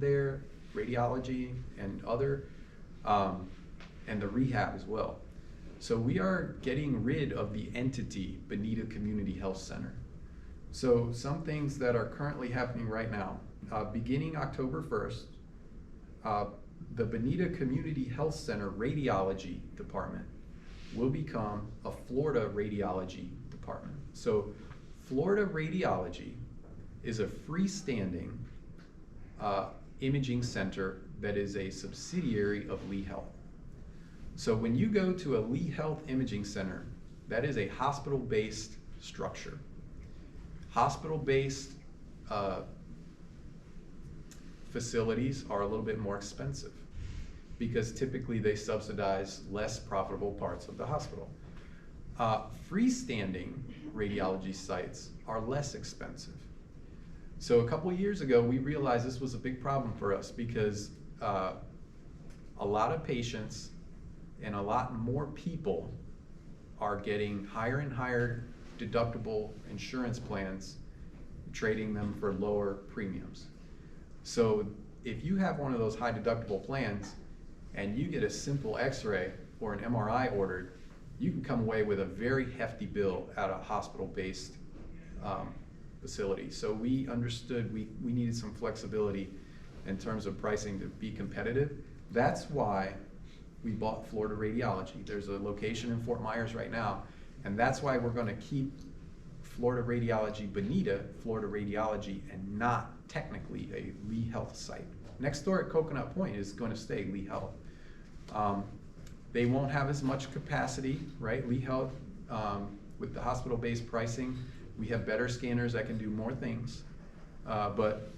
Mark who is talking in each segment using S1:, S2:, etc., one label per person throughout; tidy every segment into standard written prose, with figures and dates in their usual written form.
S1: there, radiology and other, and the rehab as well. So we are getting rid of the entity Bonita Community Health Center. So some things that are currently happening right now, beginning October 1st, the Bonita Community Health Center Radiology Department will become a Florida Radiology Department. So Florida Radiology is a freestanding imaging center that is a subsidiary of Lee Health. So when you go to a Lee Health Imaging Center, that is a hospital-based structure. Hospital-based facilities are a little bit more expensive because typically they subsidize less profitable parts of the hospital. Freestanding radiology sites are less expensive. So a couple years ago, we realized this was a big problem for us because a lot of patients and a lot more people are getting higher and higher deductible insurance plans, trading them for lower premiums. So if you have one of those high deductible plans and you get a simple x-ray or an MRI ordered, you can come away with a very hefty bill at a hospital-based facility. So we understood we needed some flexibility in terms of pricing to be competitive. That's why we bought Florida Radiology. There's a location in Fort Myers right now, and that's why we're gonna keep Florida Radiology Bonita, Florida Radiology, and not technically a Lee Health site. Next door at Coconut Point is gonna stay Lee Health. They won't have as much capacity, right? Lee Health, with the hospital-based pricing, we have better scanners that can do more things, but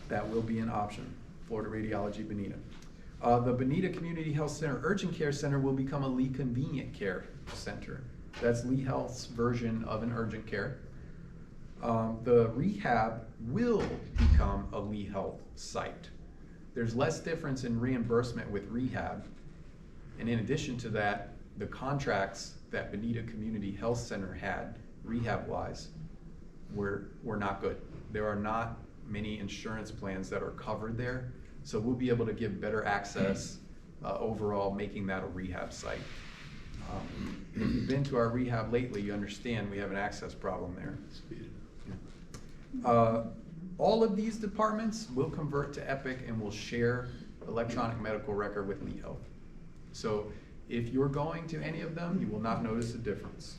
S1: that will be an option, Florida Radiology Bonita. The Bonita Community Health Center Urgent Care Center will become a Lee Convenient Care Center. That's Lee Health's version of an urgent care. The rehab will become a Lee Health site. There's less difference in reimbursement with rehab. And in addition to that, the contracts that Bonita Community Health Center had rehab-wise were not good. There are not many insurance plans that are covered there. So we'll be able to give better access overall, making that a rehab site. If you've been to our rehab lately, you understand we have an access problem there. All of these departments will convert to Epic and will share electronic medical record with Lee Health. So if you're going to any of them, you will not notice a difference.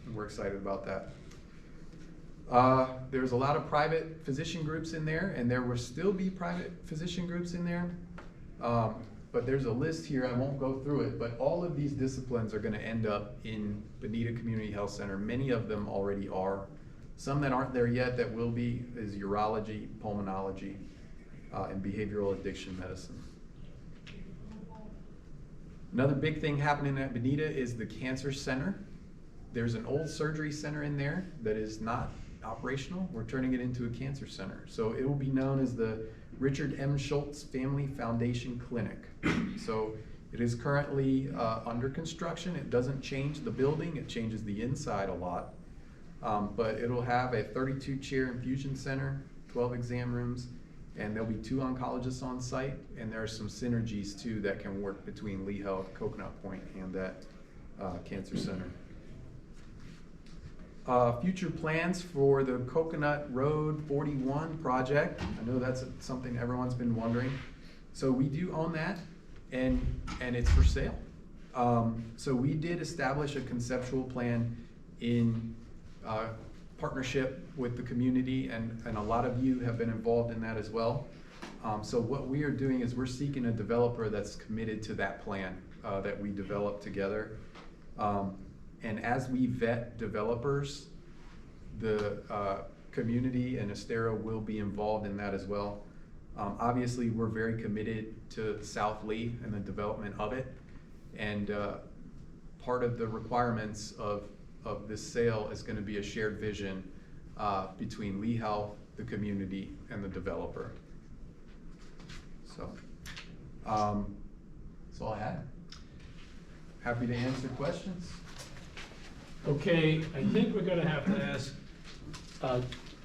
S1: And we're excited about that. There's a lot of private physician groups in there, and there will still be private physician groups in there. But there's a list here, I won't go through it, but all of these disciplines are gonna end up in Bonita Community Health Center. Many of them already are. Some that aren't there yet that will be is urology, pulmonology, and behavioral addiction medicine. Another big thing happening at Bonita is the Cancer Center. There's an old surgery center in there that is not operational. We're turning it into a cancer center. So it will be known as the Richard M. Schultz Family Foundation Clinic. So it is currently under construction. It doesn't change the building, it changes the inside a lot. But it'll have a 32-chair infusion center, 12 exam rooms, and there'll be 2 oncologists on site, and there are some synergies too that can work between Lee Health, Coconut Point, and that cancer center. Future plans for the Coconut Road 41 project. I know that's something everyone's been wondering. So we do own that, and it's for sale. So we did establish a conceptual plan in partnership with the community, and a lot of you have been involved in that as well. So what we are doing is we're seeking a developer that's committed to that plan that we developed together. And as we vet developers, the community and Estero will be involved in that as well. Obviously, we're very committed to South Lee and the development of it. And part of the requirements of this sale is going to be a shared vision between Lee Health, the community, and the developer. So that's all I had. Happy to answer questions.
S2: Okay, I think we're gonna have to ask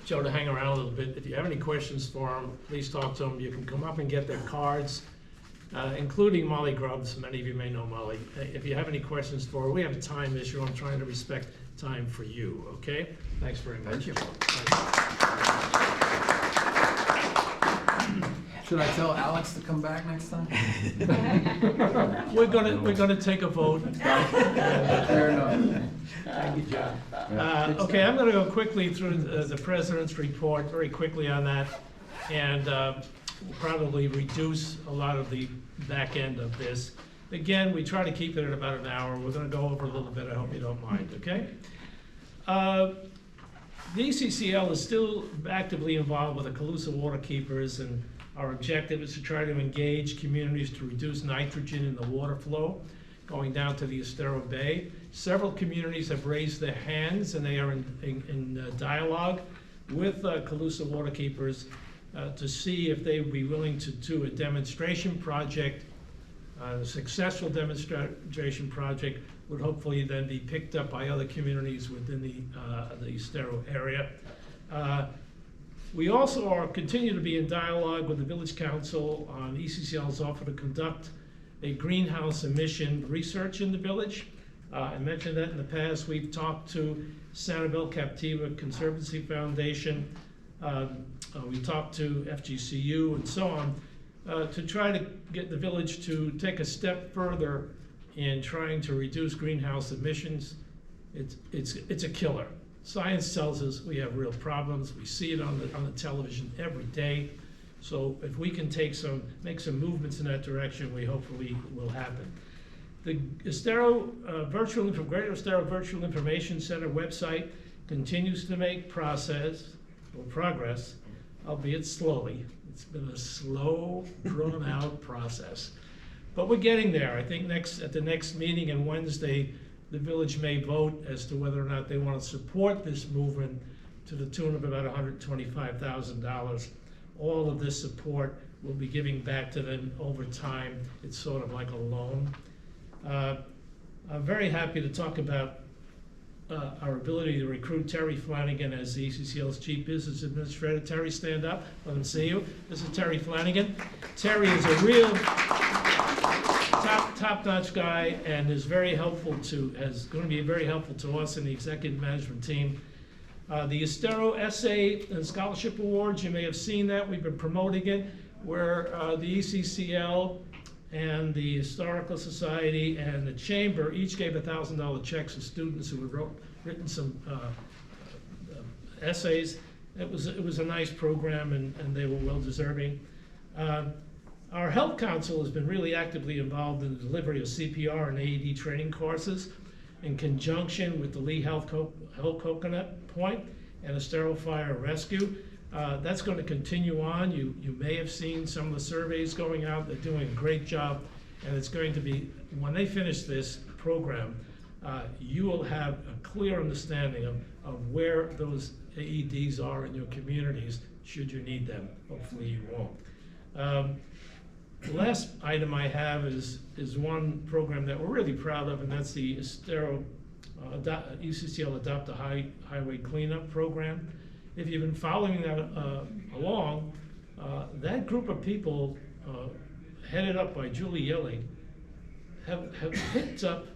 S2: Joe to hang around a little bit. If you have any questions for him, please talk to him. You can come up and get their cards, including Molly Grubbs. Many of you may know Molly. If you have any questions for her, we have a time issue. I'm trying to respect time for you, okay? Thanks very much.
S1: Thank you. Should I tell Alex to come back next time?
S2: We're gonna take a vote.
S1: Fair enough.
S2: Thank you, John. Okay, I'm gonna go quickly through the president's report, very quickly on that, and probably reduce a lot of the back end of this. Again, we try to keep it at about an hour. We're gonna go over a little bit. I hope you don't mind, okay? The ECCL is still actively involved with the Calusa Waterkeepers, and our objective is to try to engage communities to reduce nitrogen in the water flow going down to the Estero Bay. Several communities have raised their hands, and they are in dialogue with Calusa Waterkeepers to see if they would be willing to do a demonstration project. A successful demonstration project would hopefully then be picked up by other communities within the Estero area. We also continue to be in dialogue with the Village Council on ECCL's offer to conduct a greenhouse emission research in the village. I mentioned that in the past. We've talked to Sanibel Captiva Conservancy Foundation. We talked to FGCU and so on to try to get the village to take a step further in trying to reduce greenhouse emissions. It's a killer. Science tells us we have real problems. We see it on the television every day. So if we can make some movements in that direction, we hopefully will happen. The Estero Greater Estero Virtual Information Center website continues to make progress, albeit slowly. It's been a slow, drawn-out process. But we're getting there. I think at the next meeting on Wednesday, the village may vote as to whether or not they want to support this movement to the tune of about $125,000. All of this support will be giving back to them over time. It's sort of like a loan. I'm very happy to talk about our ability to recruit Terry Flanagan as the ECCL's Chief Business Administrator. Terry, stand up. Let them see you. This is Terry Flanagan. Terry is a real top-notch guy and is going to be very helpful to us in the executive management team. The Estero Essay and Scholarship Awards, you may have seen that. We've been promoting it, where the ECCL and the Historical Society and the Chamber each gave $1,000 checks to students who had written some essays. It was a nice program, and they were well deserving. Our Health Council has been really actively involved in the delivery of CPR and AED training courses in conjunction with the Lee Health Coconut Point and Estero Fire Rescue. That's going to continue on. You may have seen some of the surveys going out. They're doing a great job, and it's going to be, when they finish this program, you will have a clear understanding of where those AEDs are in your communities should you need them. Hopefully you won't. The last item I have is one program that we're really proud of, and that's the Estero ECCL Adopt a Highway Cleanup Program. If you've been following that along, that group of people, headed up by Julie Yelling, have picked up